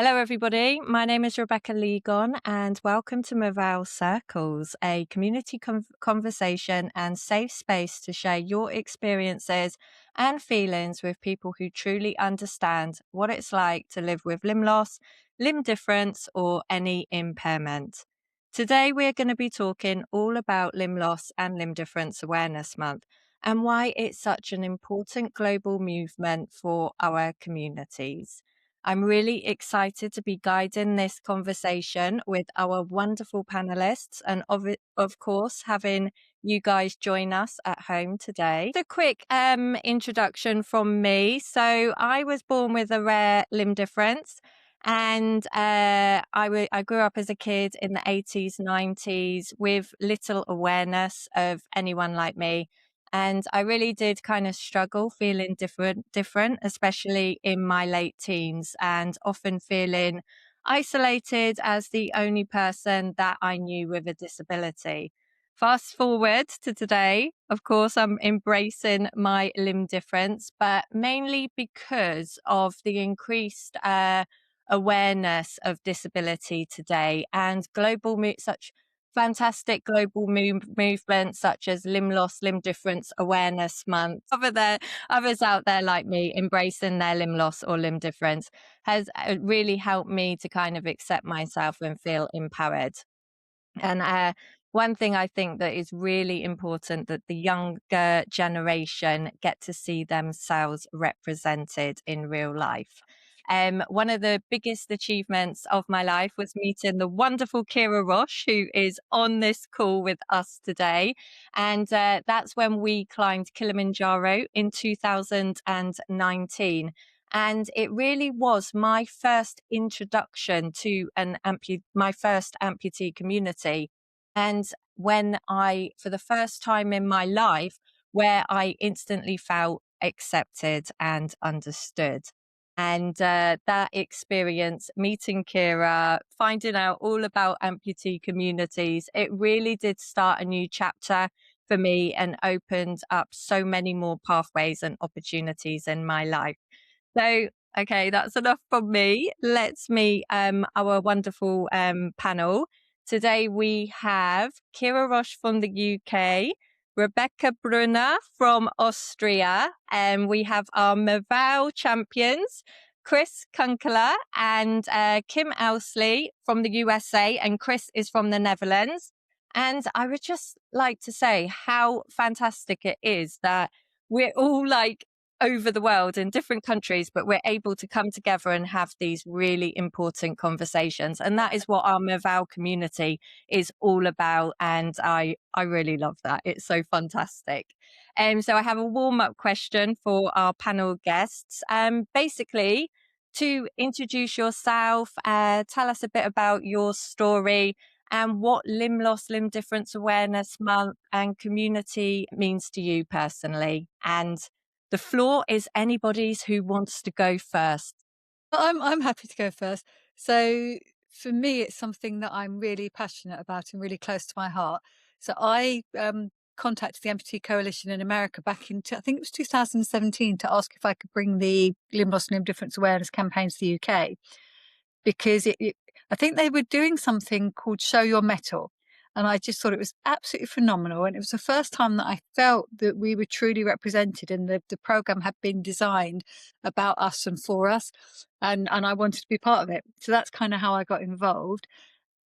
Hello, everybody. My name is Rebecca Legon, and welcome to Movao Circles, a community conversation and safe space to share your experiences and feelings with people who truly understand what it's like to live with limb loss, limb difference, or any impairment. Today, we're going to be talking all about limb loss and limb difference awareness month and why it's such an important global movement for our communities. I'm really excited to be guiding this conversation with our wonderful panelists and of course, having you guys join us at home today. A quick introduction from me. So I was born with a rare limb difference. And I grew up as a kid in the 80s, 90s with little awareness of anyone like me. And I really did kind of struggle feeling different, especially in my late teens, and often feeling isolated as the only person that I knew with a disability. Fast forward to today, of course, I'm embracing my limb difference, but mainly because of the increased awareness of disability today and such fantastic global movements such as Limb Loss, Limb Difference Awareness Month. Others out there like me embracing their limb loss or limb difference has really helped me to kind of accept myself and feel empowered. And one thing I think that is really important that the younger generation get to see themselves represented in real life. One of the biggest achievements of my life was meeting the wonderful Kiera Roche, who is on this call with us today. And that's when we climbed Kilimanjaro in 2019. And it really was my first introduction to my first amputee community. And when for the first time in my life, where I instantly felt accepted and understood. And that experience, meeting Kiera, finding out all about amputee communities, it really did start a new chapter for me and opened up so many more pathways and opportunities in my life. So, okay, that's enough from me. Let's meet our wonderful panel. Today we have Kiera Roche from the UK, Rebecca Brunner from Austria, and we have our Movao champions, Chris Kunkeler and Kim Ousley from the USA, and Chris is from the Netherlands. And I would just like to say how fantastic it is that we're all like over the world in different countries, but we're able to come together and have these really important conversations. And that is what our Movao community is all about. And I really love that. It's so fantastic. So I have a warm-up question for our panel guests. Basically, to introduce yourself, tell us a bit about your story and what Limb Loss, Limb Difference Awareness Month and community means to you personally. And the floor is anybody's who wants to go first. I'm happy to go first. So for me, it's something that I'm really passionate about and really close to my heart. So I contacted the Amputee Coalition in America back in, I think it was 2017, to ask if I could bring the Limb Loss and Limb Difference Awareness campaign to the UK, because I think they were doing something called Show Your Metal. And I just thought it was absolutely phenomenal. And it was the first time that I felt that we were truly represented and the program had been designed about us and for us. And I wanted to be part of it. So that's kind of how I got involved.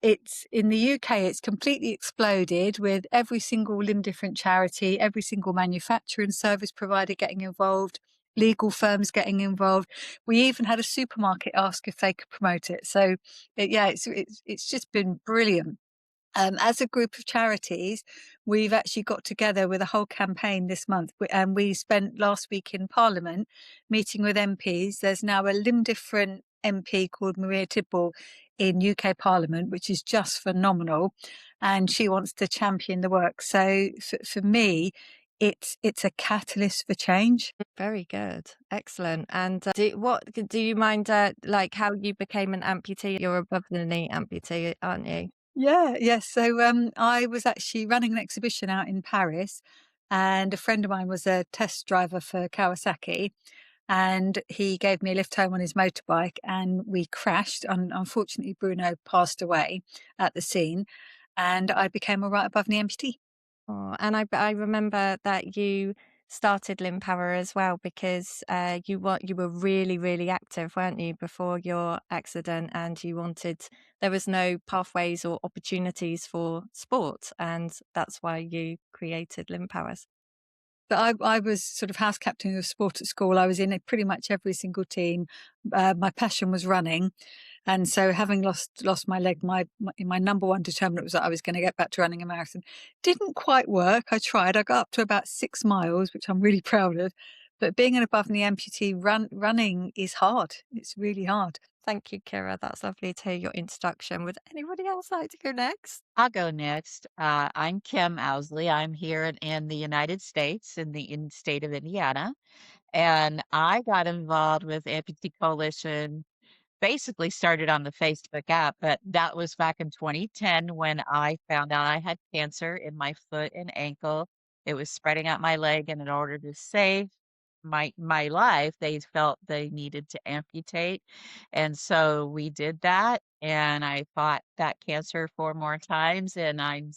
It's in the UK, it's completely exploded with every single limb different charity, every single manufacturer and service provider getting involved, legal firms getting involved. We even had a supermarket ask if they could promote it. So it's just been brilliant. As a group of charities, we've actually got together with a whole campaign this month, and we spent last week in Parliament meeting with MPs. There's now a limb different MP called Maria Tidball in UK Parliament, which is just phenomenal, and she wants to champion the work. So for me, it's a catalyst for change. Very good. Excellent. And do you mind like how you became an amputee? You're above the knee amputee, aren't you? Yes. So I was actually running an exhibition out in Paris, and a friend of mine was a test driver for Kawasaki. and he gave me a lift home on his motorbike, and we crashed. Unfortunately, Bruno passed away at the scene, and I became a right above knee amputee. Oh, and I remember that you started LimbPower as well because you were really, really active, weren't you, before your accident, and you wanted there was no pathways or opportunities for sport, and that's why you created LimbPowers. But I was sort of house captain of sport at school. I was in pretty much every single team. My passion was running, and so having lost my leg, my number one determinant was that I was going to get back to running a marathon. Didn't quite work. I tried. I got up to about 6 miles, which I'm really proud of. But being an above knee amputee, running is hard. It's really hard. Thank you, Kira. That's lovely to hear your introduction. Would anybody else like to go next? I'll go next. I'm Kim Ousley. I'm here in the United States, in the state of Indiana, and I got involved with Amputee Coalition. Basically, started on the Facebook app, but that was back in 2010 when I found out I had cancer in my foot and ankle. It was spreading out my leg, and in order to save my life, they felt they needed to amputate. And so we did that, and I fought that cancer 4 more times, and I'm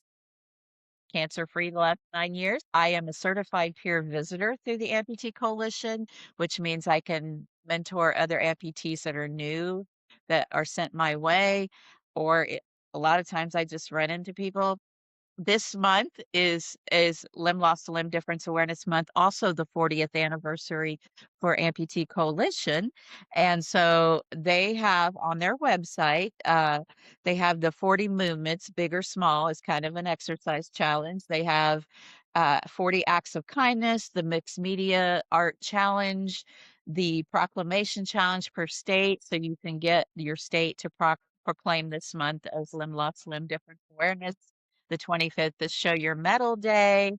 cancer-free the last 9 years. I am a certified peer visitor through the Amputee Coalition, which means I can mentor other amputees that are new, that are sent my way, or a lot of times I just run into people. This month is Limb Loss to Limb Difference Awareness Month, also the 40th anniversary for Amputee Coalition, and so they have on their website, they have the 40 movements, big or small, is kind of an exercise challenge. They have, 40 acts of kindness, the mixed media art challenge, the proclamation challenge per state, so you can get your state to proclaim this month as Limb Loss Limb Difference Awareness. The 25th is Show Your Metal Day,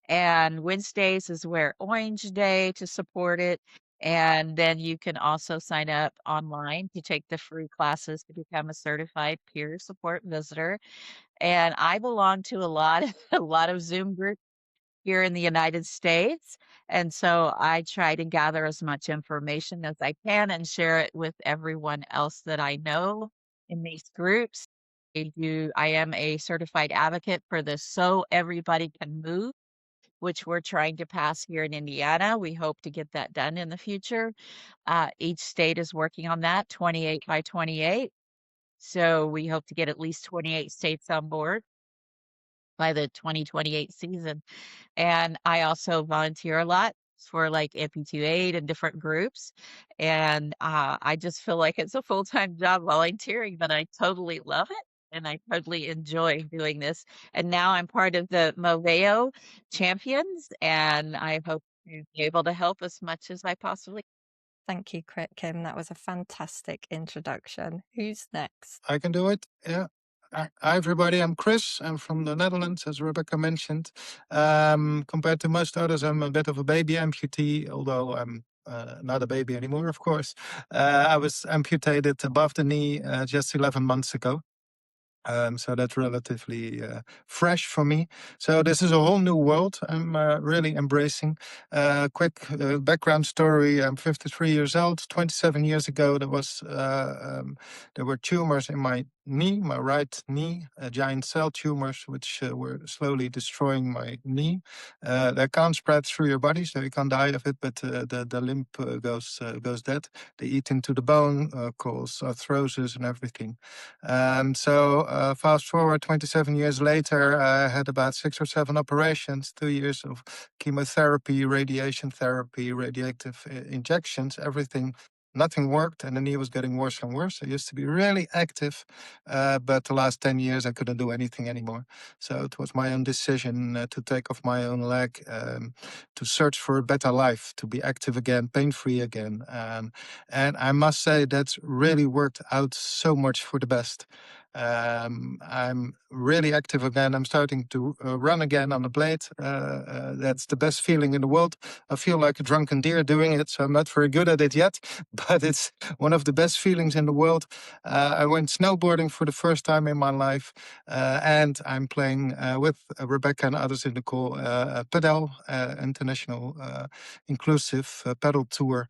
and Wednesdays is Wear Orange Day to support it. And then you can also sign up online to take the free classes to become a certified peer support visitor. And I belong to a lot a lot of Zoom groups here in the United States, and so I try to gather as much information as I can and share it with everyone else that I know in these groups. I am a certified advocate for the So Everybody Can Move, which we're trying to pass here in Indiana. We hope to get that done in the future. Each state is working on that, 28 by 28. So we hope to get at least 28 states on board by the 2028 season. And I also volunteer a lot for like amputee aid and different groups. And I just feel like it's a full-time job volunteering, but I totally love it. And I totally enjoy doing this. And now I'm part of the Movao champions, and I hope to be able to help as much as I possibly. Thank you, Kim. That was a fantastic introduction. Who's next? I can do it. Yeah. Hi, everybody. I'm Chris. I'm from the Netherlands, as Rebecca mentioned. Compared to most others, I'm a bit of a baby amputee, although I'm not a baby anymore, of course. I was amputated above the knee just 11 months ago. So that's relatively fresh for me. So this is a whole new world I'm really embracing. Quick background story: I'm 53 years old. 27 years ago, there were tumors in my knee, my right knee, giant cell tumors, which were slowly destroying my knee. They can't spread through your body, so you can't die of it, but the limb goes dead. They eat into the bone, cause arthrosis and everything. So fast forward 27 years later, I had about 6 or 7 operations, 2 years of chemotherapy, radiation therapy, radioactive injections, everything. Nothing worked, and the knee was getting worse and worse. I used to be really active, but the last 10 years I couldn't do anything anymore. So it was my own decision to take off my own leg, to search for a better life, to be active again, pain-free again. And I must say that's really worked out so much for the best. I'm really active again. I'm starting to run again on the blade. That's the best feeling in the world. I feel like a drunken deer doing it, so I'm not very good at it yet, but it's one of the best feelings in the world. I went snowboarding for the first time in my life, and I'm playing with Rebecca and others in the call Padel, international inclusive paddle tour.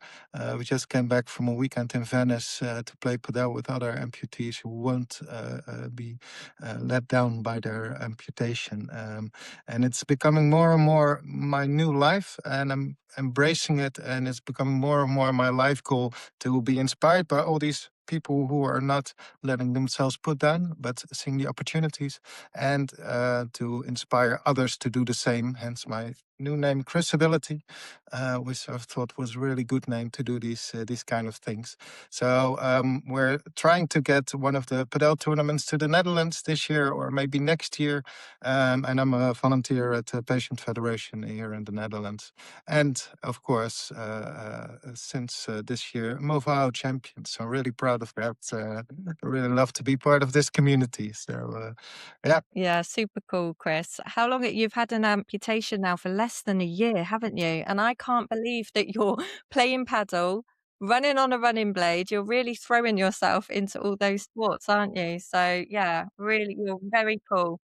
We just came back from a weekend in Venice to play padel with other amputees who won't be let down by their amputation. And it's becoming more and more my new life, and I'm embracing it, and it's becoming more and more my life goal to be inspired by all these people who are not letting themselves put down, but seeing the opportunities, and to inspire others to do the same. Hence my new name, Chrisability, which I thought was a really good name to do these kind of things. So we're trying to get one of the padel tournaments to the Netherlands this year or maybe next year. And I'm a volunteer at the Patient Federation here in the Netherlands. And of course, since this year, Movao champion. So I'm really proud of that. I really love to be part of this community. So yeah. Yeah, super cool, Chris. How long you've had an amputation now for less than a year, haven't you? And I can't believe that you're playing paddle, running on a running blade. You're really throwing yourself into all those sports, aren't you? So yeah, really, you're very cool.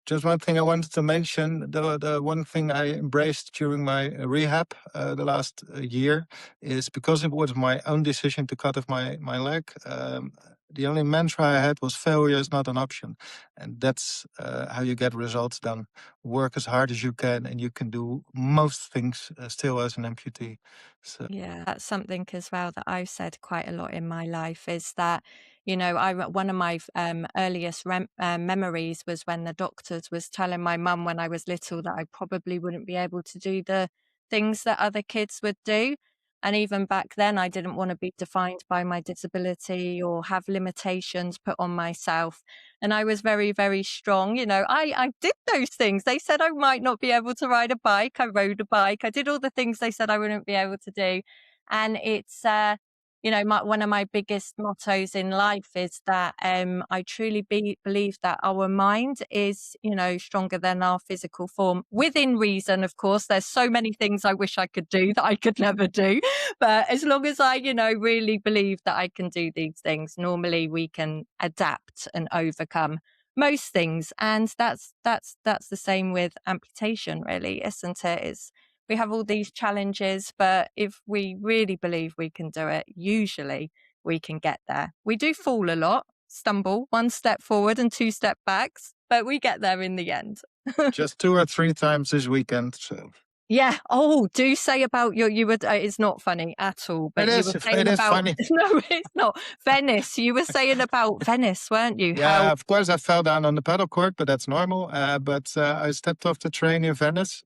Just one thing I wanted to mention, the one thing I embraced during my rehab the last year is because it was my own decision to cut off my leg. The only mantra I had was failure is not an option. And that's how you get results done. Work as hard as you can, and you can do most things still as an amputee. So. Yeah, that's something as well that I've said quite a lot in my life is that, one of my earliest memories was when the doctors was telling my mum when I was little that I probably wouldn't be able to do the things that other kids would do. And even back then, I didn't want to be defined by my disability or have limitations put on myself. And I was very, very strong. I did those things. They said I might not be able to ride a bike. I rode a bike. I did all the things they said I wouldn't be able to do. And it's, one of my biggest mottos in life is that I truly believe that our mind is, stronger than our physical form within reason. Of course, there's so many things I wish I could do that I could never do. But as long as I, really believe that I can do these things, normally we can adapt and overcome most things. And that's the same with amputation, really, isn't it? We have all these challenges, but if we really believe we can do it, usually we can get there. We do fall a lot, stumble, 1 step forward and 2 step backs, but we get there in the end. Just 2 or 3 times this weekend. So. Yeah. Oh, do say about you were. It's not funny at all. But you were saying about funny. No, it's not. Venice. You were saying about Venice, weren't you? Yeah, of course I fell down on the paddle court, but that's normal. But I stepped off the train in Venice,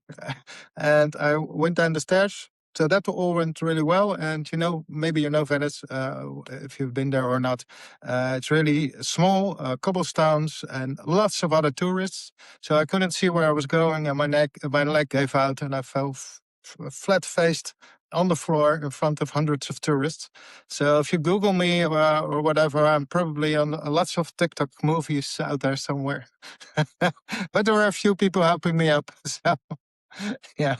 and I went down the stairs. So that all went really well. And maybe you know Venice if you've been there or not. It's really small, cobblestones, and lots of other tourists. So I couldn't see where I was going, and my leg gave out, and I fell flat-faced on the floor in front of hundreds of tourists. So if you Google me or whatever, I'm probably on lots of TikTok movies out there somewhere. But there are a few people helping me up. So, yeah.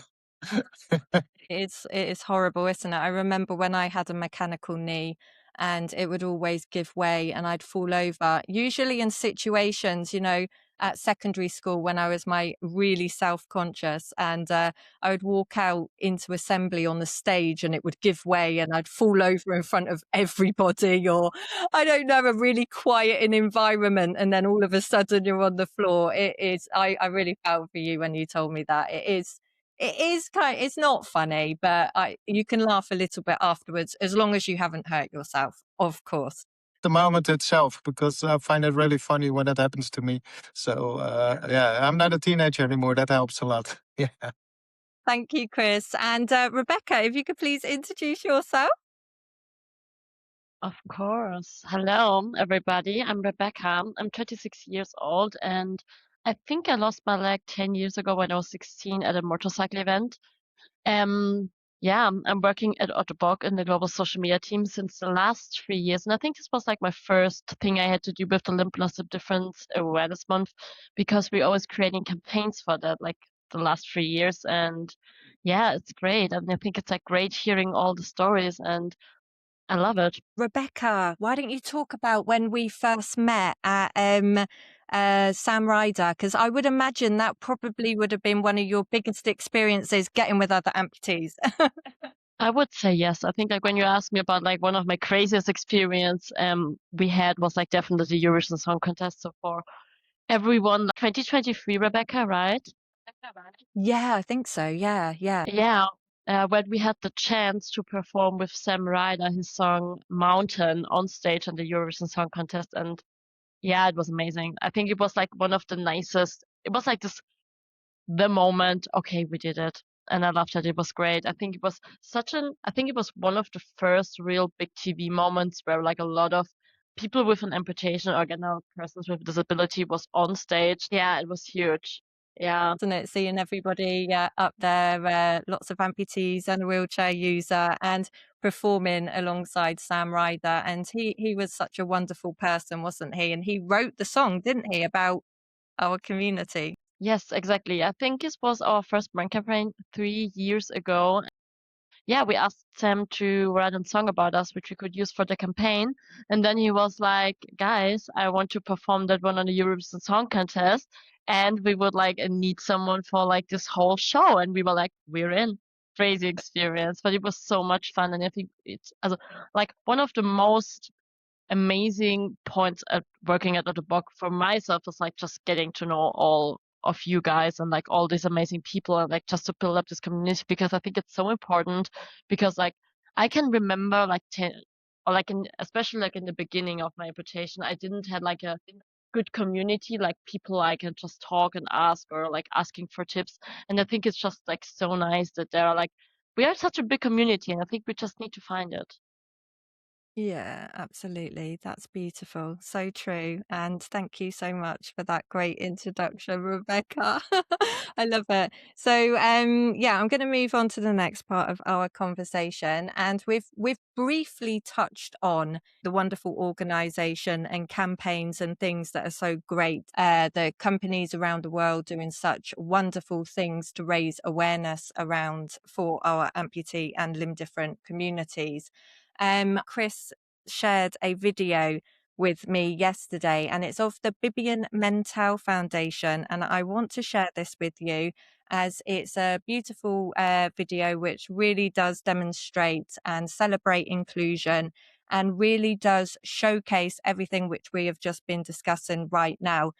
It is horrible, isn't it? I remember when I had a mechanical knee and it would always give way and I'd fall over, usually in situations, at secondary school when I was really self-conscious, and I would walk out into assembly on the stage and it would give way and I'd fall over in front of everybody, or I don't know, a really quiet environment, and then all of a sudden you're on the floor. I really felt for you when you told me that. It's not funny, but you can laugh a little bit afterwards as long as you haven't hurt yourself, of course. The moment itself, because I find it really funny when that happens to me. So yeah, I'm not a teenager anymore. That helps a lot. Yeah. Thank you, Chris. And Rebecca, if you could please introduce yourself. Of course. Hello, everybody. I'm Rebecca. I'm 26 years old, and I think I lost my leg 10 years ago when I was 16 at a motorcycle event. Yeah, I'm working at Ottobock in the global social media team since the last 3 years. And I think this was like my first thing I had to do with the Limp Loss of Difference Awareness Month, because we're always creating campaigns for that, like the last 3 years. And yeah, it's great. And I think it's like great hearing all the stories, and I love it. Rebecca, why don't you talk about when we first met at Sam Ryder? Because I would imagine that probably would have been one of your biggest experiences getting with other amputees. I would say yes. I think like when you ask me about like one of my craziest experience we had was like definitely the Eurovision Song Contest. So for everyone, like 2023, Rebecca, right? Yeah, I think so. Yeah. Yeah. When we had the chance to perform with Sam Ryder his song Mountain on stage in the Eurovision Song Contest. And yeah, it was amazing. I think it was like one of the nicest. It was like the moment, okay, we did it. And I loved it. It was great. I think it was I think it was one of the first real big TV moments where like a lot of people with an amputation or again, persons with disability was on stage. Yeah, it was huge. Yeah. Isn't it? Seeing everybody up there, lots of amputees and a wheelchair user, and performing alongside Sam Ryder. And he was such a wonderful person, wasn't he? And he wrote the song, didn't he, about our community? Yes, exactly. I think this was our first brand campaign 3 years ago. Yeah, we asked Sam to write a song about us, which we could use for the campaign. And then he was like, guys, I want to perform that one on the Eurovision Song Contest. And we would like need someone for like this whole show. And we were like, we're in. Crazy experience, but it was so much fun. And I think it's like one of the most amazing points at working at Ottobock for myself was like just getting to know all of you guys and like all these amazing people and like just to build up this community, because I think it's so important. Because like I can remember like 10 or like especially like in the beginning of my amputation, I didn't have like a good community, like people I can just talk and ask or like asking for tips. And I think it's just like so nice that there are like we are such a big community, and I think we just need to find it. Yeah, absolutely. That's beautiful. So true. And thank you so much for that great introduction, Rebecca. I love it. So yeah, I'm going to move on to the next part of our conversation. And we've briefly touched on the wonderful organization and campaigns and things that are so great. The companies around the world doing such wonderful things to raise awareness around for our amputee and limb different communities. Chris shared a video with me yesterday, and it's of the Bibian Mentel Foundation. And I want to share this with you as it's a beautiful video which really does demonstrate and celebrate inclusion and really does showcase everything which we have just been discussing right now.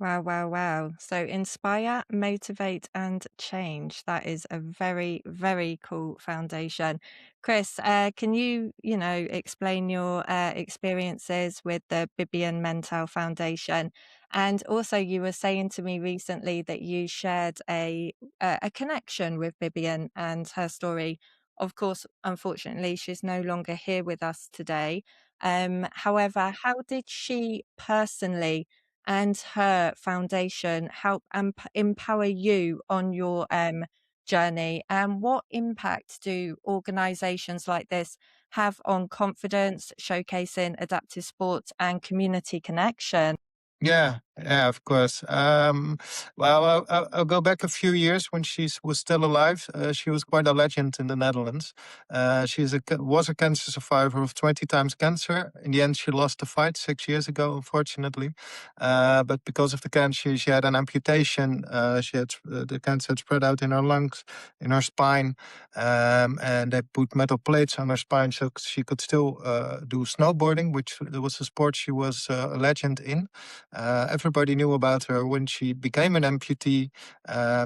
Wow, wow, wow. So inspire, motivate, and change. That is a very, very cool foundation. Chris, can explain your experiences with the Bibian Mentel Foundation? And also, you were saying to me recently that you shared a connection with Bibian and her story. Of course, unfortunately, she's no longer here with us today. However, how did she personally and her foundation help empower you on your journey? And what impact do organizations like this have on confidence, showcasing adaptive sports and community connection? Yeah, of course. Well, I'll go back a few years when she was still alive. She was quite a legend in the Netherlands. She was a cancer survivor of 20 times cancer. In the end, she lost the fight 6 years ago, unfortunately. But because of the cancer, she had an amputation. She had the cancer had spread out in her lungs, in her spine, and they put metal plates on her spine so she could still do snowboarding, which was a sport she was a legend in. Everybody knew about her when she became an amputee,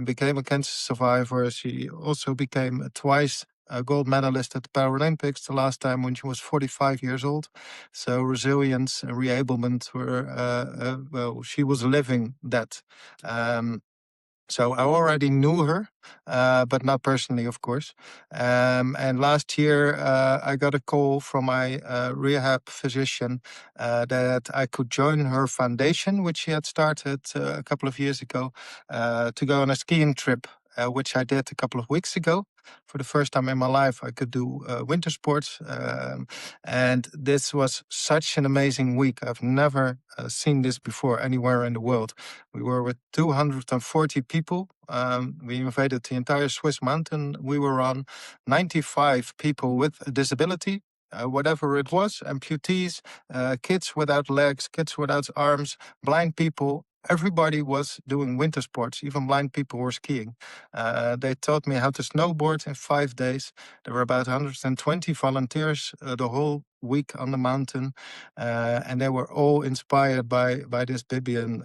became a cancer survivor. She also became twice a gold medalist at the Paralympics, the last time when she was 45 years old. So resilience and reablement were, well, she was living that. So I already knew her, but not personally, of course. And last year, I got a call from my rehab physician that I could join her foundation, which she had started a couple of years ago, to go on a skiing trip, which I did a couple of weeks ago. For the first time in my life, I could do winter sports. And this was such an amazing week. I've never seen this before anywhere in the world. We were with 240 people. We invaded the entire Swiss mountain. We were on 95 people with a disability, whatever it was, amputees, kids without legs, kids without arms, blind people. Everybody was doing winter sports. Even blind people were skiing. They taught me how to snowboard in 5 days. There were about 120 volunteers the whole week on the mountain, and they were all inspired by this Bibian,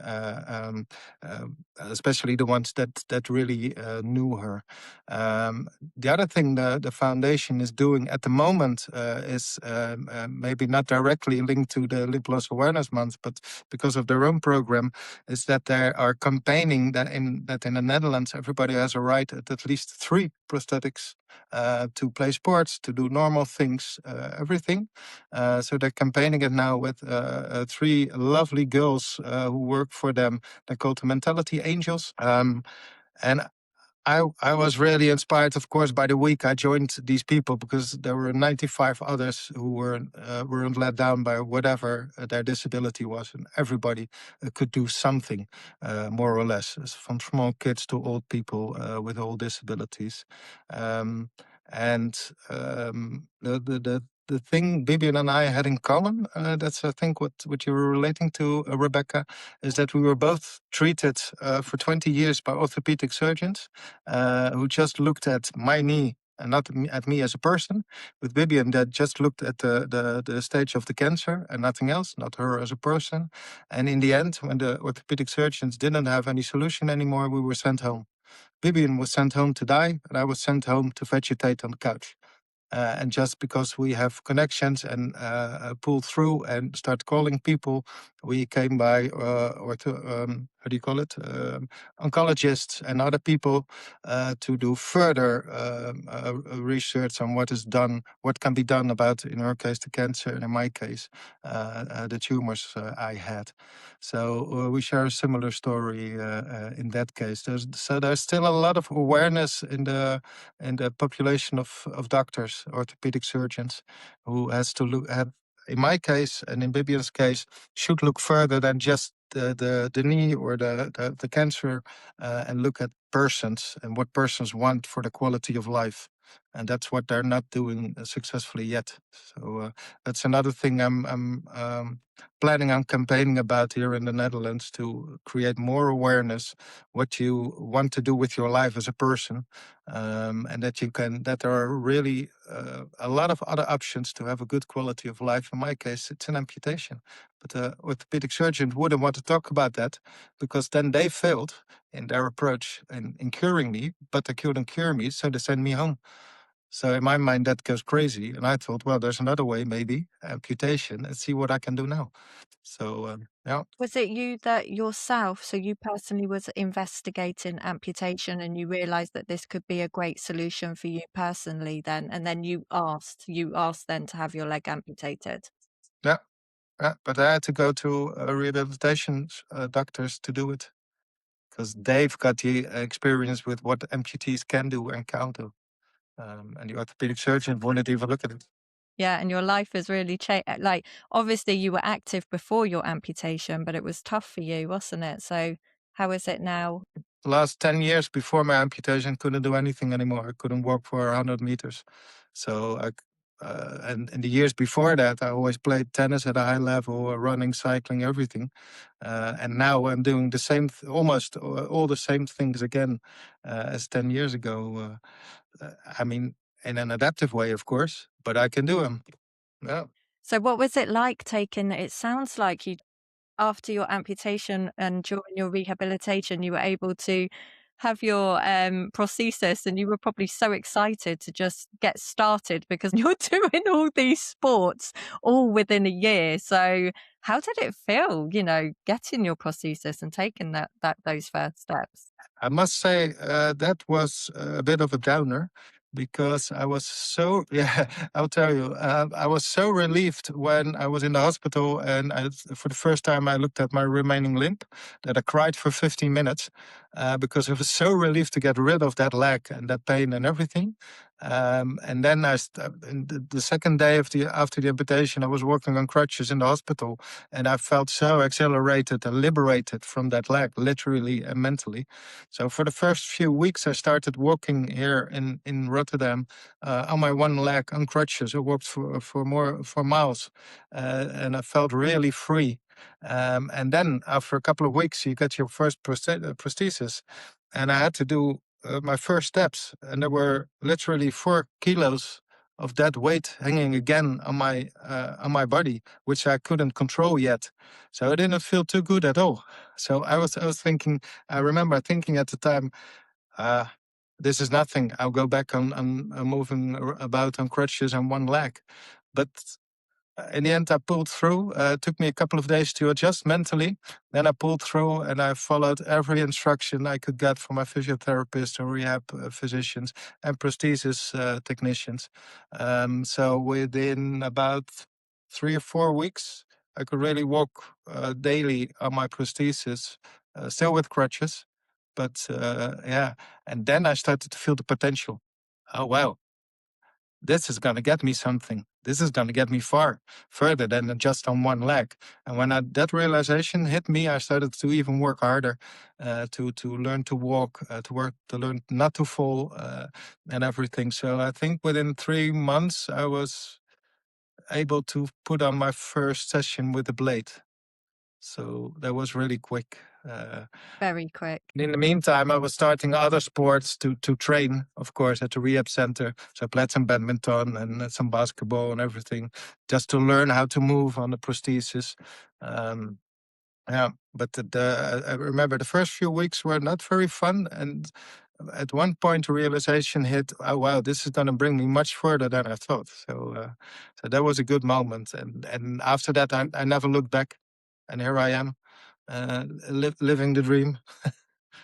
especially the ones that really knew her. The other thing the foundation is doing at the moment is maybe not directly linked to the Lip Loss Awareness Month, but because of their own program, is that they are campaigning that in the Netherlands everybody has a right at least 3 prosthetics to play sports, to do normal things, everything. So they're campaigning it now with 3 lovely girls who work for them. They're called the Mentality Angels. And I was really inspired, of course, by the week I joined these people, because there were 95 others who weren't let down by whatever their disability was, and everybody could do something, more or less, from small kids to old people with all disabilities. And the thing Bibian and I had in common, that's I think what you were relating to, Rebecca, is that we were both treated for 20 years by orthopedic surgeons who just looked at my knee and not at me as a person. With Bibian, that just looked at the stage of the cancer and nothing else, not her as a person. And in the end, when the orthopedic surgeons didn't have any solution anymore, we were sent home. Bibian was sent home to die, and I was sent home to vegetate on the couch. And just because we have connections and pull through and start calling people, we came by how do you call it, oncologists and other people to do further research on what can be done about, in her case, the cancer, and in my case, the tumors I had. So we share a similar story in that case. There's still a lot of awareness in the population of doctors, orthopedic surgeons, who has to look at, in my case and in Bibian's case, should look further than just the knee or the cancer, and look at persons and what persons want for the quality of life. And that's what they're not doing successfully yet. So that's another thing I'm planning on campaigning about here in the Netherlands, to create more awareness what you want to do with your life as a person, and that there are really a lot of other options to have a good quality of life. In my case, it's an amputation. But the orthopedic surgeons wouldn't want to talk about that, because then they failed in their approach in curing me, but they couldn't cure me, so they sent me home. So in my mind, that goes crazy. And I thought, well, there's another way, maybe amputation, and see what I can do now. So, yeah. Was it you that yourself, so you personally was investigating amputation and you realized that this could be a great solution for you personally then, and then you asked then to have your leg amputated? Yeah. But I had to go to rehabilitation doctors to do it, because they've got the experience with what amputees can do and can't do. And the orthopedic surgeon wouldn't even look at it. Yeah, and your life has really changed. Like, obviously, you were active before your amputation, but it was tough for you, wasn't it? So, how is it now? The last 10 years before my amputation, couldn't do anything anymore. I couldn't walk for 100 meters. So, and in the years before that, I always played tennis at a high level, running, cycling, everything. And now I'm doing the same, almost all the same things again as 10 years ago. I mean, in an adaptive way, of course, but I can do them. Yeah. So, what was it like taking? It sounds like you, after your amputation and during your rehabilitation, you were able to have your prosthesis, and you were probably so excited to just get started because you're doing all these sports all within a year. So, how did it feel, getting your prosthesis and taking those first steps? I must say that was a bit of a downer because I was so, yeah, I'll tell you, I was so relieved when I was in the hospital and for the first time I looked at my remaining limb that I cried for 15 minutes because I was so relieved to get rid of that leg and that pain and everything. And then the second day after the amputation, I was working on crutches in the hospital and I felt so exhilarated and liberated from that leg, literally and mentally. So for the first few weeks, I started walking here in Rotterdam on my one leg on crutches. I walked for miles, and I felt really free. And then after a couple of weeks, you get your first prosthesis, and I had to do my first steps, and there were literally 4 kilos of that weight hanging again on my body, which I couldn't control yet. So I didn't feel too good at all. So I was thinking. I remember thinking at the time, this is nothing. I'll go back on moving about on crutches on one leg. But in the end, I pulled through. It took me a couple of days to adjust mentally. Then I pulled through and I followed every instruction I could get from my physiotherapist and rehab physicians and prosthesis technicians. So within about 3 or 4 weeks, I could really walk daily on my prosthesis, still with crutches. But yeah, and then I started to feel the potential. Oh, wow, this is going to get me something. This is going to get me further than just on one leg. And when that realization hit me, I started to even work harder to learn to walk, to learn not to fall and everything. So I think within 3 months, I was able to put on my first session with the blade. So that was really quick. Very quick. In the meantime, I was starting other sports to train, of course, at the rehab center. So I played some badminton and some basketball and everything, just to learn how to move on the prosthesis. Yeah, but I remember the first few weeks were not very fun. And at one point, the realization hit, oh, wow, this is going to bring me much further than I thought. So that was a good moment. And after that, I never looked back. And here I am, living the dream.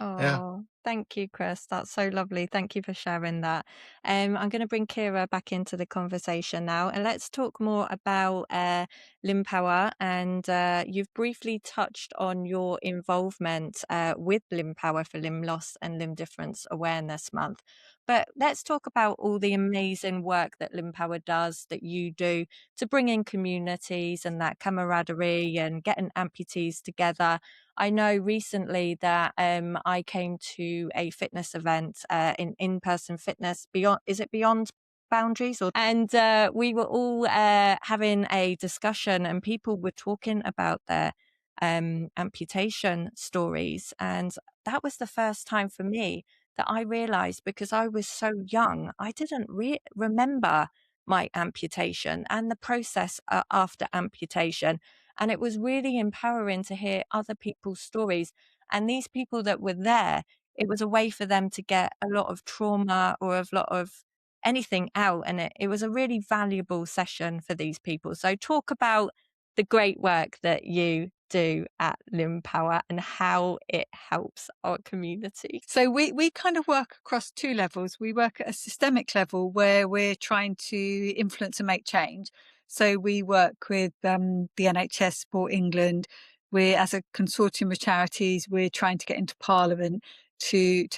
Yeah. Oh, thank you, Chris. That's so lovely. Thank you for sharing that. I'm going to bring Kiera back into the conversation now, and let's talk more about LimbPower. And you've briefly touched on your involvement with LimbPower for Limb Loss and Limb Difference Awareness Month. But let's talk about all the amazing work that LimbPower does, that you do to bring in communities and that camaraderie and getting amputees together. I know recently that I came to a fitness event, in-person fitness, is it Beyond Boundaries? And we were all having a discussion, and people were talking about their amputation stories. And that was the first time for me that I realized, because I was so young, I didn't remember my amputation and the process after amputation. And it was really empowering to hear other people's stories. And these people that were there, it was a way for them to get a lot of trauma or a lot of anything out. And it was a really valuable session for these people. So talk about the great work that you do at LimbPower and how it helps our community. So we kind of work across 2 levels. We work at a systemic level where we're trying to influence and make change. So we work with the NHS, Sport England. We're, as a consortium of charities, we're trying to get into Parliament to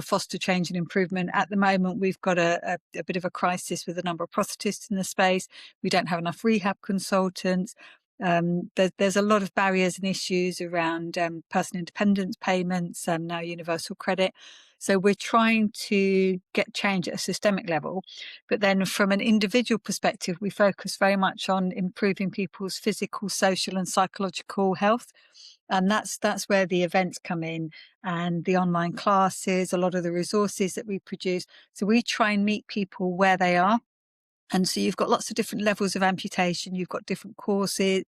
foster change and improvement. At the moment, we've got a bit of a crisis with the number of prosthetists in the space. We don't have enough rehab consultants. There's a lot of barriers and issues around personal independence payments and now universal credit. So we're trying to get change at a systemic level. But then from an individual perspective, we focus very much on improving people's physical, social and psychological health. And that's where the events come in, and the online classes, a lot of the resources that we produce. So we try and meet people where they are. And so you've got lots of different levels of amputation. You've got different causes.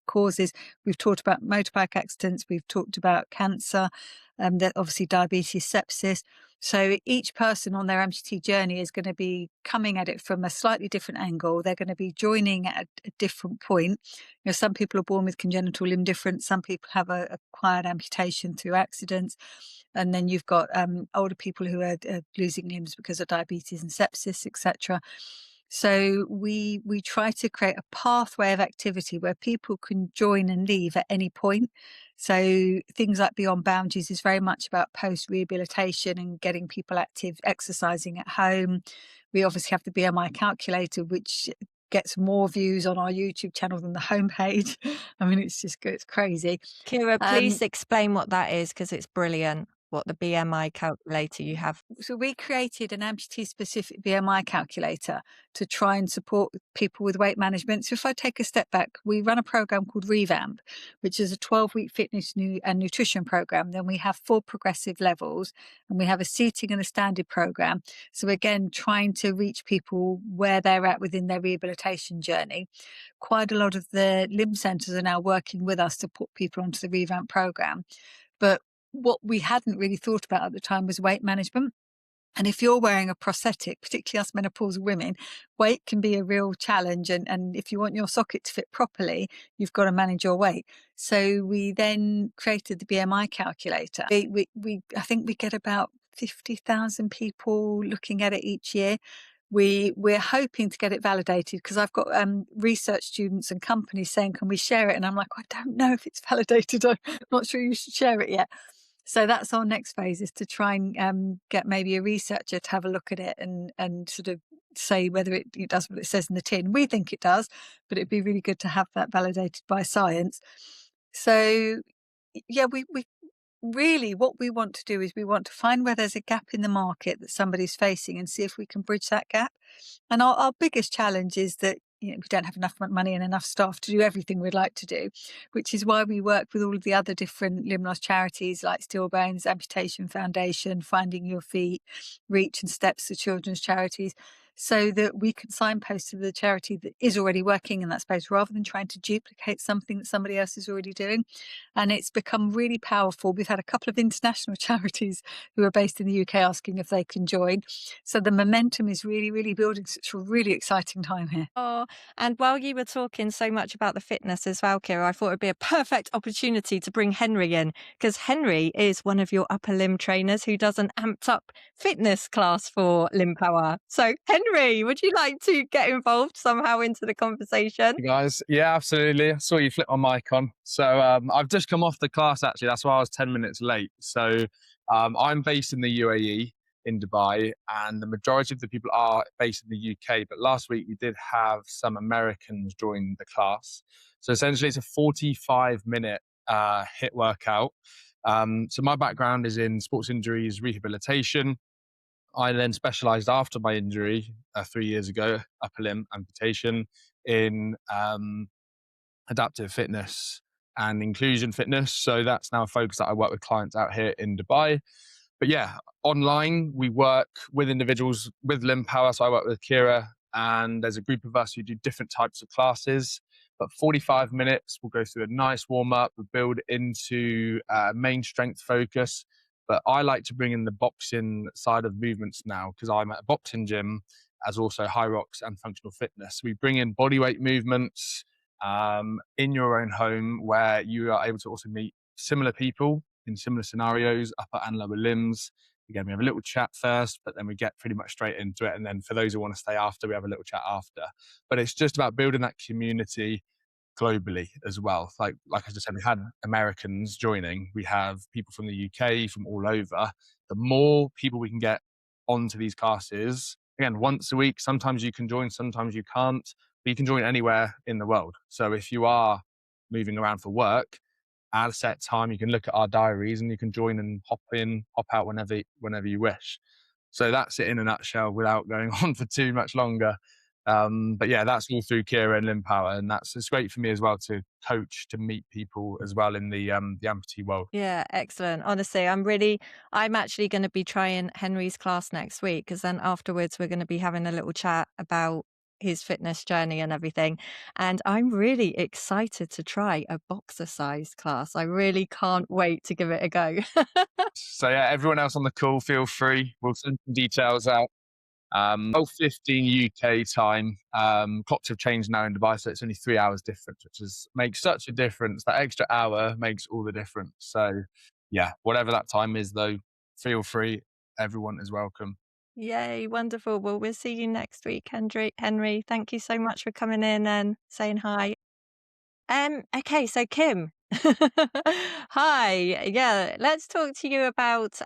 We've talked about motorbike accidents. We've talked about cancer, obviously diabetes, sepsis. So each person on their amputee journey is going to be coming at it from a slightly different angle. They're going to be joining at a different point. Some people are born with congenital limb difference. Some people have acquired amputation through accidents. And then you've got older people who are losing limbs because of diabetes and sepsis, etc. So we try to create a pathway of activity where people can join and leave at any point. So things like Beyond Boundaries is very much about post-rehabilitation and getting people active, exercising at home. We obviously have the BMI calculator, which gets more views on our YouTube channel than the homepage. I mean, it's crazy. Kiera, please explain what that is, because it's brilliant, what the BMI calculator you have. So we created an amputee-specific BMI calculator to try and support people with weight management. So if I take a step back, we run a program called Revamp, which is a 12-week fitness and nutrition program. Then we have 4 progressive levels, and we have a seating and a standing program. So again, trying to reach people where they're at within their rehabilitation journey. Quite a lot of the limb centres are now working with us to put people onto the Revamp program. But what we hadn't really thought about at the time was weight management. And if you're wearing a prosthetic, particularly us menopausal women, weight can be a real challenge. And if you want your socket to fit properly, you've got to manage your weight. So we then created the BMI calculator. I think we get about 50,000 people looking at it each year. We're hoping to get it validated, because I've got research students and companies saying, can we share it? And I'm like, I don't know if it's validated. I'm not sure you should share it yet. So that's our next phase, is to try and get maybe a researcher to have a look at it and sort of say whether it does what it says in the tin. We think it does, but it'd be really good to have that validated by science. So yeah, we really, what we want to do is we want to find where there's a gap in the market that somebody's facing and see if we can bridge that gap. And our biggest challenge is that we don't have enough money and enough staff to do everything we'd like to do, which is why we work with all of the other different limb loss charities like Stillbones, Amputation Foundation, Finding Your Feet, Reach and Steps, the children's charities, so that we can signpost to the charity that is already working in that space, rather than trying to duplicate something that somebody else is already doing. And it's become really powerful. We've had a couple of international charities who are based in the UK asking if they can join. So the momentum is really, really building. So it's a really exciting time here. Oh, and while you were talking so much about the fitness as well, Kiera, I thought it'd be a perfect opportunity to bring Henry in, because Henry is one of your upper limb trainers who does an amped up fitness class for LimbPower. So Henry, would you like to get involved somehow into the conversation? Hey guys, yeah, absolutely. I saw you flip my mic on. So I've just come off the class, actually. That's why I was 10 minutes late. So I'm based in the UAE, in Dubai, and the majority of the people are based in the UK. But last week we did have some Americans join the class. So essentially it's a 45-minute HIIT workout. So my background is in sports injuries rehabilitation. I then specialised after my injury 3 years ago, upper limb amputation, in adaptive fitness and inclusion fitness. So that's now a focus that I work with clients out here in Dubai. But yeah, online, we work with individuals with LimbPower. So I work with Kiera, and there's a group of us who do different types of classes. But 45 minutes, we'll go through a nice warm-up, we'll build into main strength focus. But I like to bring in the boxing side of movements now, because I'm at a boxing gym, as also high rocks and functional fitness. We bring in bodyweight movements in your own home, where you are able to also meet similar people in similar scenarios, upper and lower limbs. Again, we have a little chat first, but then we get pretty much straight into it. And then for those who want to stay after, we have a little chat after. But it's just about building that community, globally as well. Like I just said, we had Americans joining. We have people from the UK, from all over. The more people we can get onto these classes, again, once a week, sometimes you can join, sometimes you can't, but you can join anywhere in the world. So if you are moving around for work, at a set time, you can look at our diaries and you can join and hop in, hop out whenever you wish. So that's it in a nutshell without going on for too much longer. But yeah, that's all through Kiera and LimbPower, and it's great for me as well to coach, to meet people as well in the amputee world. Yeah, excellent. Honestly, I'm actually going to be trying Henry's class next week, because then afterwards we're going to be having a little chat about his fitness journey and everything. And I'm really excited to try a boxer size class. I really can't wait to give it a go. So yeah, everyone else on the call, feel free. We'll send some details out. 12:15 UK time. Clocks have changed now in Dubai, so it's only 3 hours difference, which makes such a difference. That extra hour makes all the difference. So yeah, whatever that time is though, feel free. Everyone is welcome. Yay, wonderful. Well, we'll see you next week, Henry, thank you so much for coming in and saying hi. Okay, so Kim. Hi. Yeah, let's talk to you about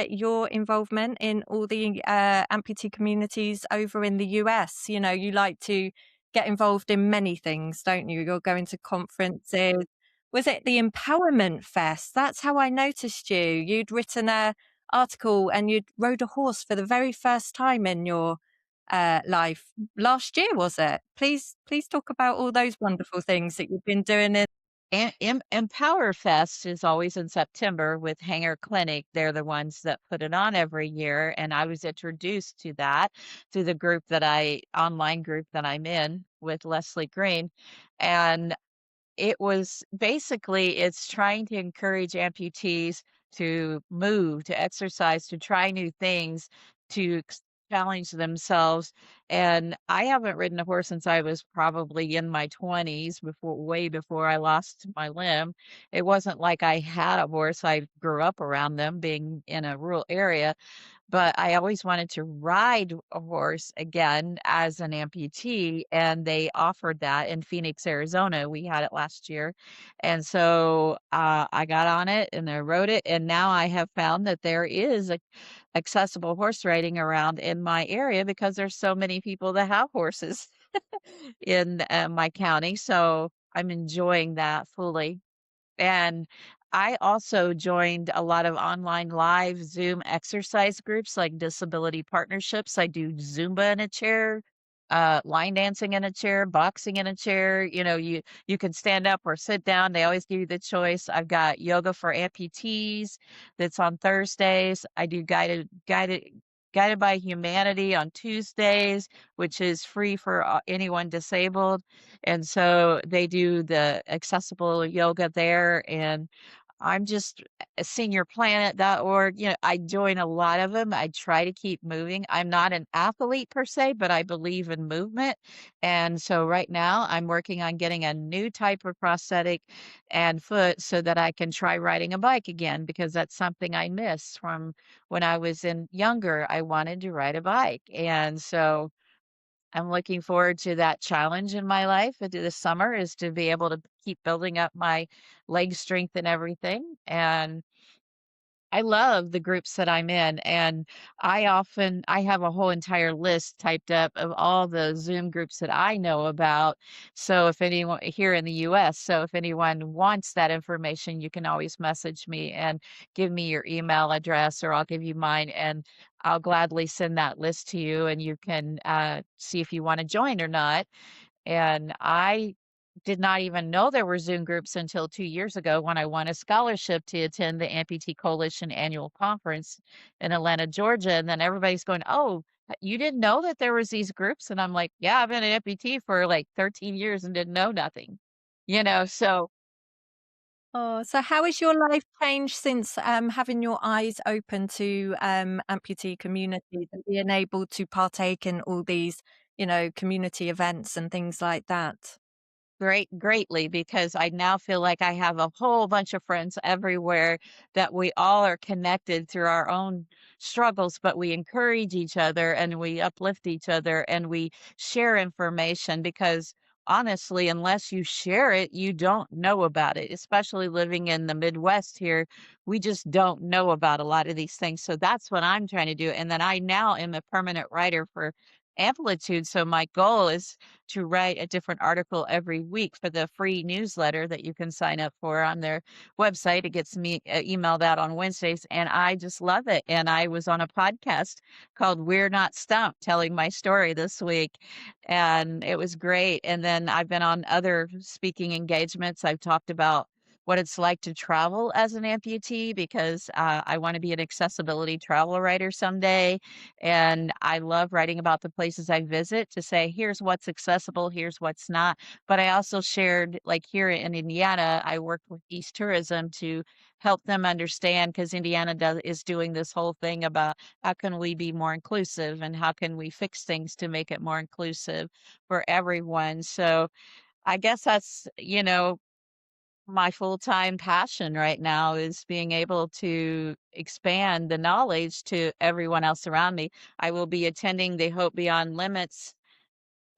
your involvement in all the amputee communities over in the US. You know, you like to get involved in many things, don't you? You're going to conferences. Was it the Empowerment Fest? That's how I noticed you. You'd written a article and you'd rode a horse for the very first time in your life last year, was it? Please talk about all those wonderful things that you've been doing in. Empower Fest is always in September with Hanger Clinic. They're the ones that put it on every year, and I was introduced to that through the online group that I'm in with Leslie Green, and it's trying to encourage amputees to move, to exercise, to try new things, to challenge themselves. And I haven't ridden a horse since I was probably in my 20s, way before I lost my limb. It wasn't like I had a horse. I grew up around them being in a rural area, but I always wanted to ride a horse again as an amputee, and they offered that in Phoenix, Arizona. We had it last year. And so I got on it and I rode it, and now I have found that there is accessible horse riding around in my area because there's so many people that have horses in my county. So I'm enjoying that fully. And I also joined a lot of online live Zoom exercise groups like disability partnerships. I do Zumba in a chair, line dancing in a chair, boxing in a chair. You know, you can stand up or sit down. They always give you the choice. I've got yoga for amputees that's on Thursdays. I do guided by Humanity on Tuesdays, which is free for anyone disabled. And so they do the accessible yoga there. And I'm just seniorplanet.org. You know, I join a lot of them. I try to keep moving. I'm not an athlete per se, but I believe in movement. And so right now I'm working on getting a new type of prosthetic and foot so that I can try riding a bike again, because that's something I miss from when I was younger. I wanted to ride a bike. And so I'm looking forward to that challenge in my life this summer, is to be able to keep building up my leg strength and everything. And I love the groups that I'm in, and I have a whole entire list typed up of all the Zoom groups that I know about. So if anyone here in the US, so if anyone wants that information, you can always message me and give me your email address, or I'll give you mine, and I'll gladly send that list to you, and you can see if you want to join or not. And I did not even know there were Zoom groups until 2 years ago when I won a scholarship to attend the Amputee Coalition annual conference in Atlanta, Georgia. And then everybody's going, "Oh, you didn't know that there was these groups?" And I'm like, "Yeah, I've been an amputee for like 13 years and didn't know nothing." You know, so Oh, so how has your life changed since having your eyes open to amputee communities and being able to partake in all these, you know, community events and things like that? greatly, because I now feel like I have a whole bunch of friends everywhere, that we all are connected through our own struggles, but we encourage each other and we uplift each other and we share information, because honestly, unless you share it, you don't know about it, especially living in the Midwest here. We just don't know about a lot of these things. So that's what I'm trying to do. And then I now am a permanent writer for Amplitude. So my goal is to write a different article every week for the free newsletter that you can sign up for on their website. It gets me emailed out on Wednesdays, and I just love it. And I was on a podcast called We're Not Stumped, telling my story this week, and it was great. And then I've been on other speaking engagements. I've talked about what it's like to travel as an amputee, because I want to be an accessibility travel writer someday. And I love writing about the places I visit to say, here's what's accessible, here's what's not. But I also shared, like here in Indiana, I worked with East Tourism to help them understand, because Indiana is doing this whole thing about how can we be more inclusive and how can we fix things to make it more inclusive for everyone. So I guess that's, my full-time passion right now, is being able to expand the knowledge to everyone else around me. I will be attending the Hope Beyond Limits.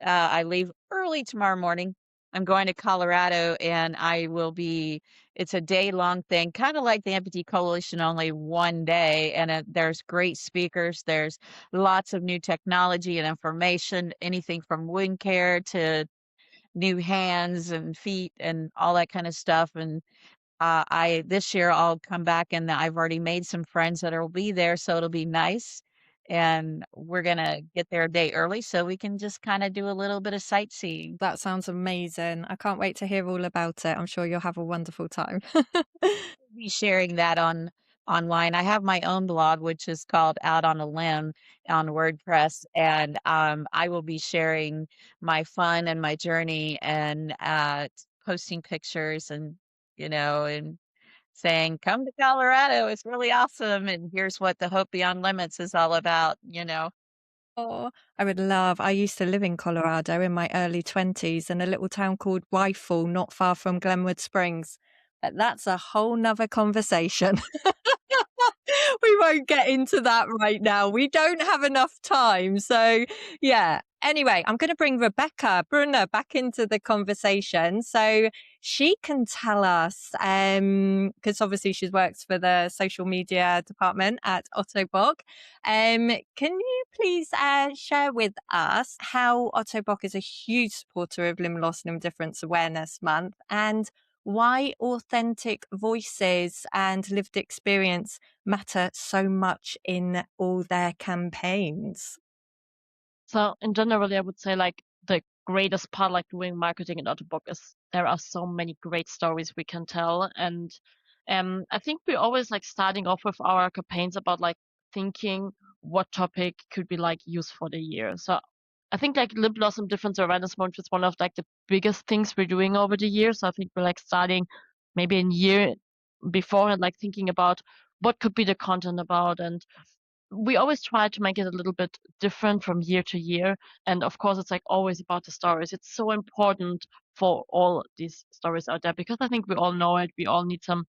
I leave early tomorrow morning. I'm going to Colorado, and it's a day-long thing, kind of like the Amputee Coalition, only one day. And there's great speakers. There's lots of new technology and information, anything from wound care to new hands and feet and all that kind of stuff. And this year I'll come back, and I've already made some friends that will be there, so it'll be nice. And we're gonna get there a day early so we can just kind of do a little bit of sightseeing. That sounds amazing. I can't wait to hear all about it. I'm sure you'll have a wonderful time. Be sharing that online. I have my own blog, which is called Out on a Limb on WordPress, and I will be sharing my fun and my journey, and posting pictures, and and saying, "Come to Colorado, it's really awesome, and here's what the Hope Beyond Limits is all about." Oh, I used to live in Colorado in my early 20s in a little town called Rifle, not far from Glenwood Springs. But that's a whole nother conversation. We won't get into that right now. We don't have enough time. So, yeah. Anyway, I'm going to bring Rebecca Brunner back into the conversation so she can tell us, because obviously she works for the social media department at Ottobock. Can you please share with us how Ottobock is a huge supporter of Limb Loss, Limb Difference Awareness Month, and why authentic voices and lived experience matter so much in all their campaigns? So in general, I would say like the greatest part, like doing marketing in Ottobock, is there are so many great stories we can tell. And I think we always like starting off with our campaigns about like thinking what topic could be like used for the year. So I think like Limb Loss and Difference Awareness Month is one of like the biggest things we're doing over the years. So I think we're like starting maybe a year before and like thinking about what could be the content about. And we always try to make it a little bit different from year to year. And of course, it's like always about the stories. It's so important for all these stories out there, because I think we all know it. We all need some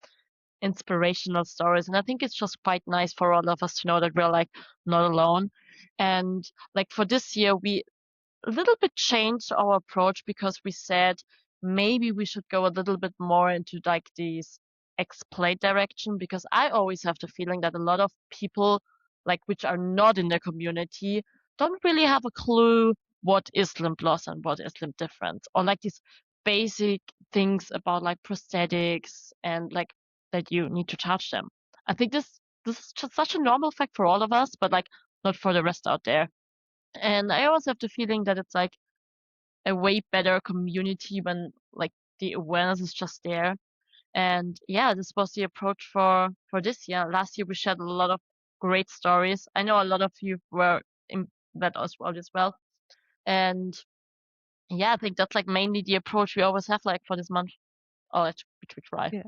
inspirational stories. And I think it's just quite nice for all of us to know that we're like not alone. And like for this year, we a little bit changed our approach, because we said maybe we should go a little bit more into like this explain direction, because I always have the feeling that a lot of people like which are not in the community don't really have a clue what is limb loss and what is limb difference, or like these basic things about like prosthetics and like that you need to touch them. I think this is just such a normal fact for all of us, but like not for the rest out there. And I always have the feeling that it's like a way better community when like the awareness is just there. And yeah, this was the approach for this year. Last year we shared a lot of great stories. I know a lot of you were in that as well. And yeah, I think that's like mainly the approach we always have like for this month, or which we try. Yeah.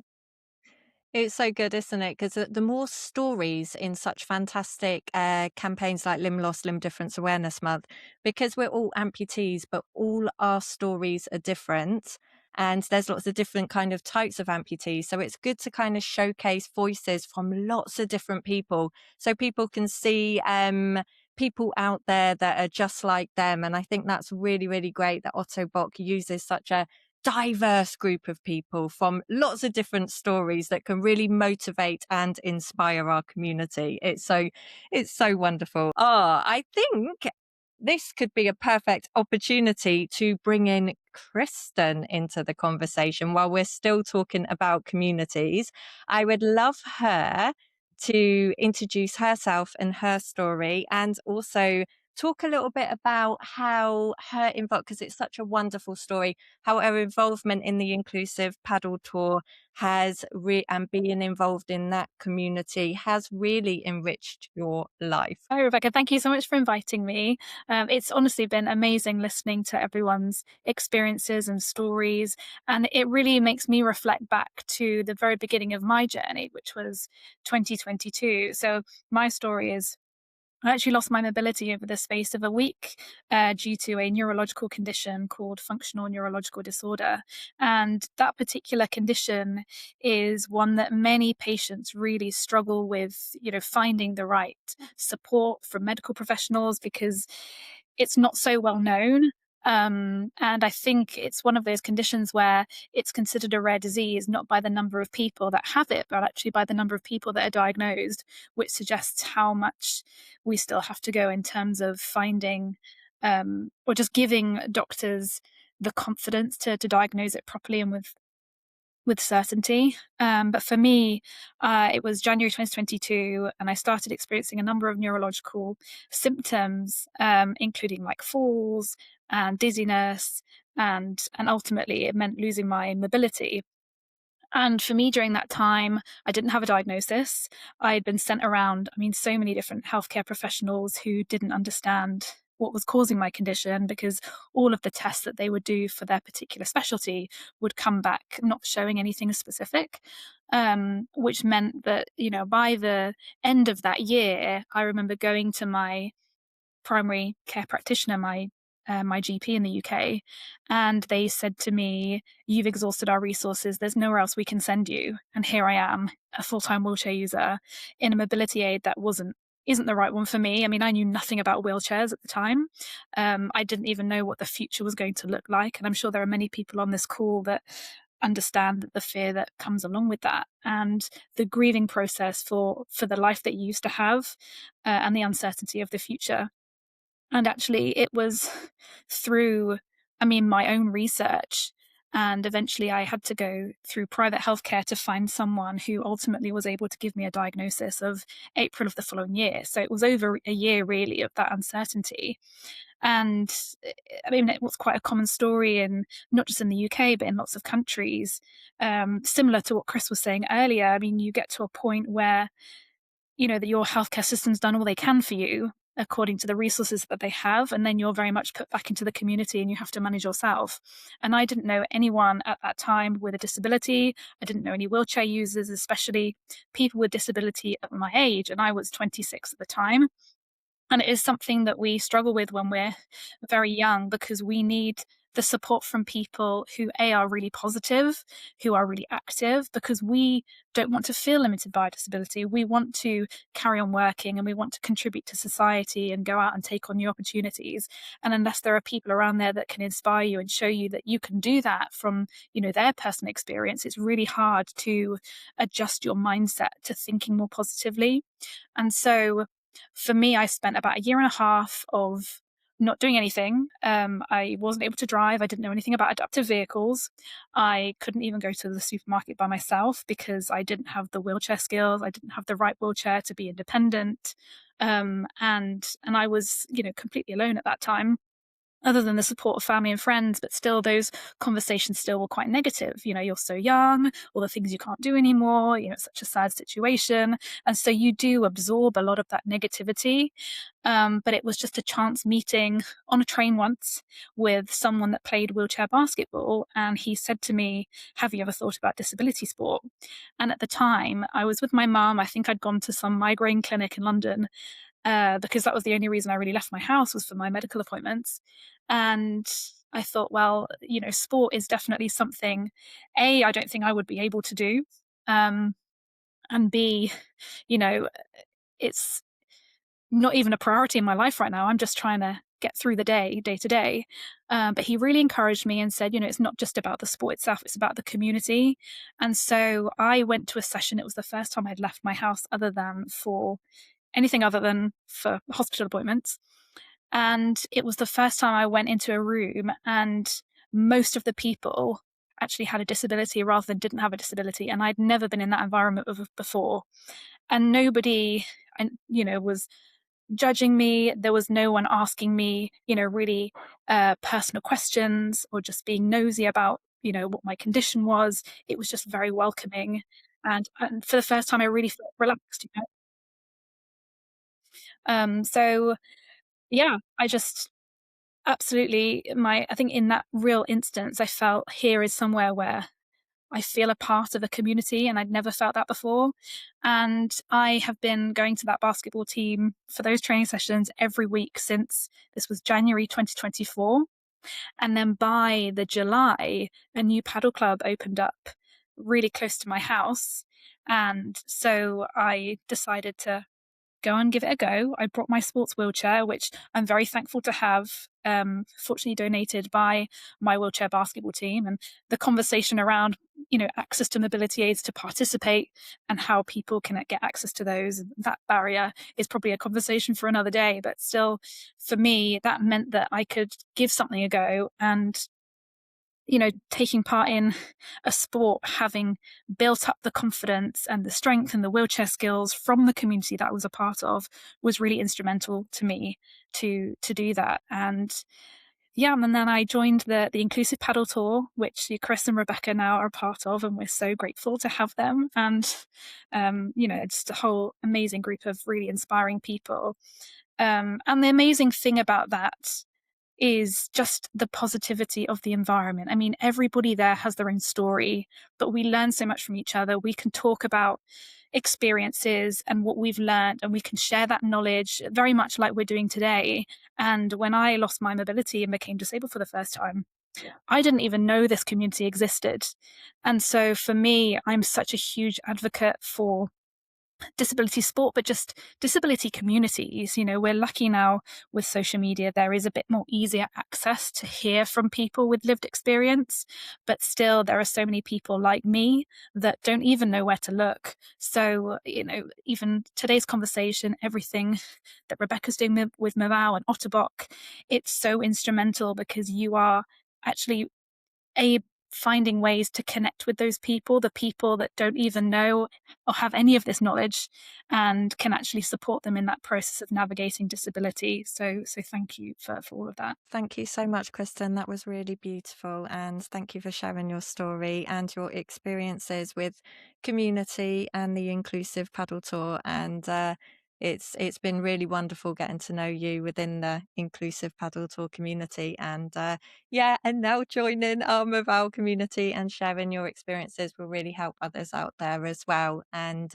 It's so good, isn't it? Because the more stories in such fantastic campaigns like Limb Loss, Limb Difference Awareness Month, because we're all amputees, but all our stories are different. And there's lots of different kind of types of amputees. So it's good to kind of showcase voices from lots of different people so people can see people out there that are just like them. And I think that's really, really great that Ottobock uses such a diverse group of people from lots of different stories that can really motivate and inspire our community. It's so wonderful. I think this could be a perfect opportunity to bring in Kristen into the conversation while we're still talking about communities. I would love her to introduce herself and her story, and also talk a little bit about how her involvement, because it's such a wonderful story, how her involvement in the Inclusive Paddle Tour has and being involved in that community has really enriched your life. Hi, Rebecca. Thank you so much for inviting me. It's honestly been amazing listening to everyone's experiences and stories. And it really makes me reflect back to the very beginning of my journey, which was 2022. So my story is I actually lost my mobility over the space of a week due to a neurological condition called functional neurological disorder. And that particular condition is one that many patients really struggle with, finding the right support from medical professionals because it's not so well known. And I think it's one of those conditions where it's considered a rare disease, not by the number of people that have it, but actually by the number of people that are diagnosed, which suggests how much we still have to go in terms of finding or just giving doctors the confidence to diagnose it properly and with certainty. But for me, it was January 2022, and I started experiencing a number of neurological symptoms, including like falls and dizziness, and ultimately it meant losing my mobility. And for me, during that time, I didn't have a diagnosis. I'd been sent around, so many different healthcare professionals who didn't understand what was causing my condition, because all of the tests that they would do for their particular specialty would come back not showing anything specific, which meant that, by the end of that year, I remember going to my primary care practitioner, my GP in the UK, and they said to me, "You've exhausted our resources. There's nowhere else we can send you." And here I am, a full-time wheelchair user in a mobility aid that isn't the right one for me. I knew nothing about wheelchairs at the time. I didn't even know what the future was going to look like, and I'm sure there are many people on this call that understand the fear that comes along with that, and the grieving process for the life that you used to have, and the uncertainty of the future. And actually, it was through, my own research. And eventually I had to go through private healthcare to find someone who ultimately was able to give me a diagnosis of April of the following year. So it was over a year, really, of that uncertainty. And it was quite a common story, in not just in the UK, but in lots of countries. Similar to what Chris was saying earlier, you get to a point where that your healthcare system's done all they can for you according to the resources that they have, and then you're very much put back into the community and you have to manage yourself. And I didn't know anyone at that time with a disability. I didn't know any wheelchair users, especially people with disability at my age, and I was 26 at the time. And it is something that we struggle with when we're very young, because we need the support from people who are really positive, who are really active, because we don't want to feel limited by disability. We want to carry on working, and we want to contribute to society and go out and take on new opportunities. And unless there are people around there that can inspire you and show you that you can do that from, their personal experience, it's really hard to adjust your mindset to thinking more positively. And so for me, I spent about a year and a half of not doing anything. I wasn't able to drive. I didn't know anything about adaptive vehicles. I couldn't even go to the supermarket by myself because I didn't have the wheelchair skills. I didn't have the right wheelchair to be independent. And I was, completely alone at that time, other than the support of family and friends. But still, those conversations still were quite negative. You're so young, all the things you can't do anymore, it's such a sad situation. And so you do absorb a lot of that negativity. But it was just a chance meeting on a train once with someone that played wheelchair basketball. And he said to me, "Have you ever thought about disability sport?" And at the time, I was with my mum. I think I'd gone to some migraine clinic in London, because that was the only reason I really left my house, was for my medical appointments. And I thought, well, sport is definitely something, A, I don't think I would be able to do. And B, it's not even a priority in my life right now. I'm just trying to get through the day to day. But he really encouraged me and said, it's not just about the sport itself, it's about the community. And so I went to a session. It was the first time I'd left my house other than for hospital appointments. And it was the first time I went into a room and most of the people actually had a disability rather than didn't have a disability. And I'd never been in that environment before. And nobody, was judging me. There was no one asking me, really personal questions or just being nosy about, what my condition was. It was just very welcoming. And for the first time, I really felt relaxed. So yeah, I just absolutely I think in that real instance, I felt here is somewhere where I feel a part of a community, and I'd never felt that before. And I have been going to that basketball team for those training sessions every week since this was January 2024. And then by the July, a new paddle club opened up really close to my house. And so I decided to go and give it a go. I brought my sports wheelchair, which I'm very thankful to have, fortunately donated by my wheelchair basketball team. And the conversation around, access to mobility aids to participate and how people can get access to those, that barrier is probably a conversation for another day. But still, for me, that meant that I could give something a go. And taking part in a sport, having built up the confidence and the strength and the wheelchair skills from the community that I was a part of, was really instrumental to me to do that. And then I joined the Inclusive Paddle Tour, which Chris and Rebecca now are a part of, and we're so grateful to have them. And just a whole amazing group of really inspiring people. And the amazing thing about that is just the positivity of the environment. I mean, everybody there has their own story, but we learn so much from each other. We can talk about experiences and what we've learned, and we can share that knowledge very much like we're doing today. And when I lost my mobility and became disabled for the first time, I didn't even know this community existed. And so for me, I'm such a huge advocate for disability sport, but just disability communities. We're lucky now with social media, there is a bit more easier access to hear from people with lived experience, but still there are so many people like me that don't even know where to look. So, even today's conversation, everything that Rebecca's doing with Movao and Ottobock, it's so instrumental because you are actually finding ways to connect with those people, the people that don't even know or have any of this knowledge, and can actually support them in that process of navigating disability. So thank you for all of that. Thank you so much, Kristen. That was really beautiful. And thank you for sharing your story and your experiences with community and the Inclusive Paddle Tour. And it's been really wonderful getting to know you within the Inclusive Paddle Tour community, and and now joining our Movao community and sharing your experiences will really help others out there as well, and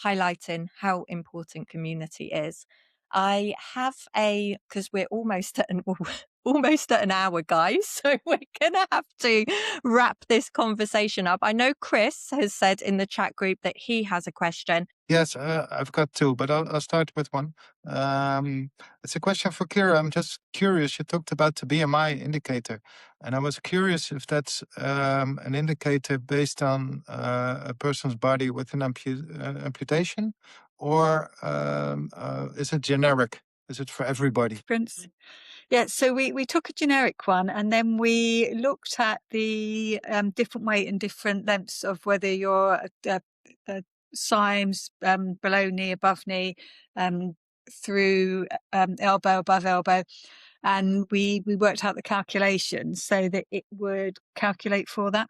highlighting how important community is. I have because we're almost at an hour, guys, so we're gonna have to wrap this conversation up. I know Chris has said in the chat group that he has a question. Yes, I've got two, but I'll start with one. It's a question for Kiera. I'm just curious. You talked about the BMI indicator, and I was curious if that's an indicator based on a person's body with an amputation, or is it generic? Is it for everybody? Prince. Yeah, so we took a generic one, and then we looked at the different weight and different lengths of whether you're a Symes, below knee, above knee, through elbow, above elbow. And we worked out the calculation so that it would calculate for that.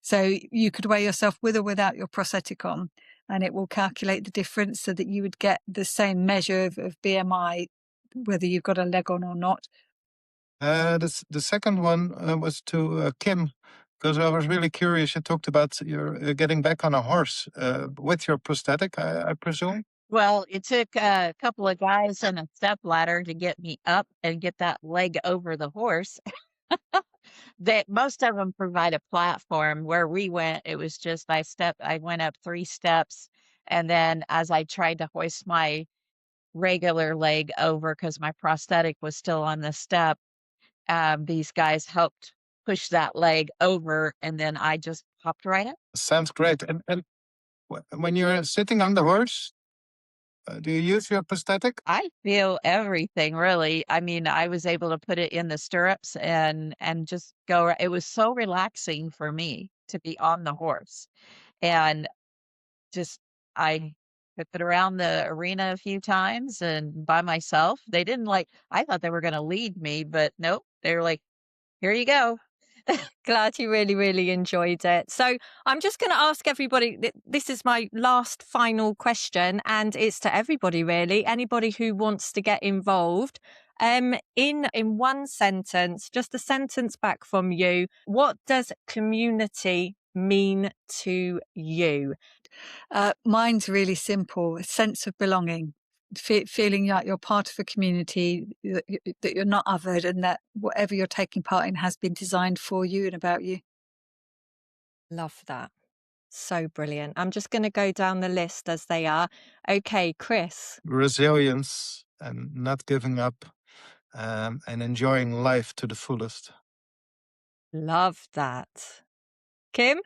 So you could weigh yourself with or without your prosthetic on, and it will calculate the difference so that you would get the same measure of BMI, whether you've got a leg on or not. The second one was to Kim, because I was really curious. You talked about your getting back on a horse with your prosthetic, I presume. Well, it took a couple of guys and a step ladder to get me up and get that leg over the horse. That most of them provide a platform. Where we went, it was just I went up 3 steps, and then as I tried to hoist my regular leg over because my prosthetic was still on the step. These guys helped push that leg over, and then I just popped right up. Sounds great. And when you're sitting on the horse, do you use your prosthetic? I feel everything, really. I mean, I was able to put it in the stirrups and just go. It was so relaxing for me to be on the horse, and just I took it around the arena a few times and by myself. They didn't like. I thought they were going to lead me, but nope. They were like, "Here you go." Glad you really, really enjoyed it. So I'm just going to ask everybody, this is my last final question, and it's to everybody really, anybody who wants to get involved. In one sentence, just a sentence back from you, what does community mean to you? Mine's really simple: a sense of belonging, feeling like you're part of a community, that you're not othered, and that whatever you're taking part in has been designed for you and about you. Love that. So brilliant. I'm just going to go down the list as they are. Okay, Chris. Resilience and not giving up, and enjoying life to the fullest. Love that. Kim?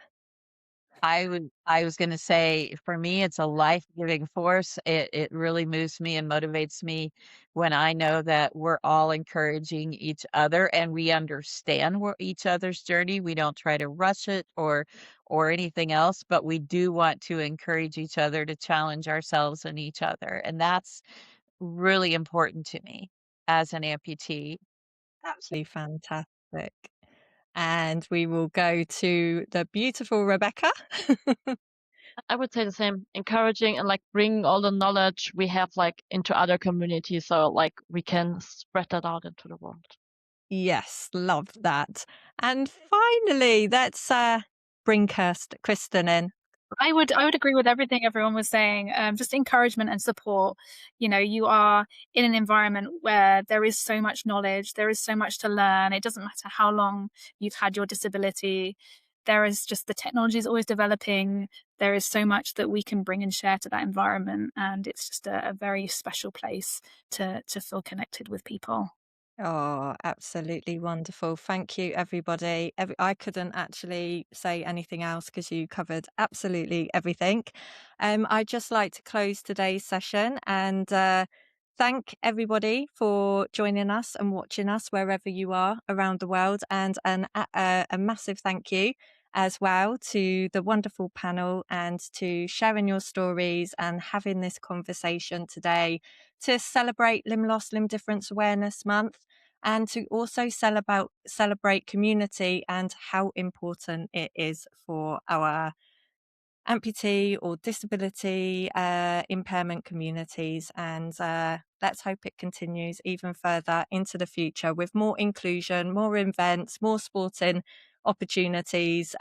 I was gonna say, for me, it's a life-giving force. It really moves me and motivates me when I know that we're all encouraging each other and we understand each other's journey. We don't try to rush it or anything else, but we do want to encourage each other to challenge ourselves and each other, and that's really important to me as an amputee. Absolutely fantastic. And we will go to the beautiful Rebecca. I would say the same, encouraging and like bringing all the knowledge we have like into other communities, so like we can spread that out into the world. Yes, love that. And finally, let's bring Kristen in. I would agree with everything everyone was saying. Just encouragement and support. You know, you are in an environment where there is so much knowledge, there is so much to learn. It doesn't matter how long you've had your disability. There is just the technology is always developing. There is so much that we can bring and share to that environment, and it's just a very special place to feel connected with people. Oh, absolutely wonderful. Thank you, everybody. I couldn't actually say anything else because you covered absolutely everything. I'd just like to close today's session and thank everybody for joining us and watching us wherever you are around the world. And a massive thank you as well to the wonderful panel and to sharing your stories and having this conversation today to celebrate Limb Loss, Limb Difference Awareness Month, and to also celebrate community and how important it is for our amputee or disability impairment communities. And let's hope it continues even further into the future with more inclusion, more events, more sporting opportunities.